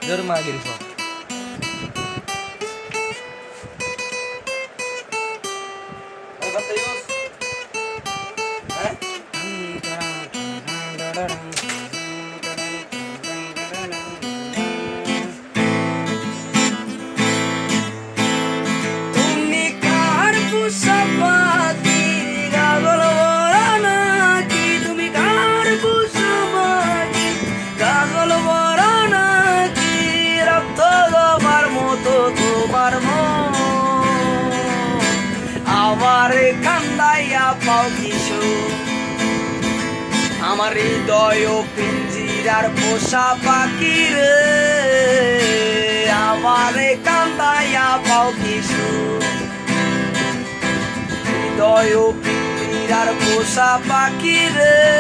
জোরমাগির সব আমারে কান্দাইয়া পাও কিশো আমার হৃদয় পিঞ্জিরার পোষা পাখি রে আমারে কান্দাইয়া পাও কিশো হৃদয় পিঞ্জিরার পোষা পাখি রে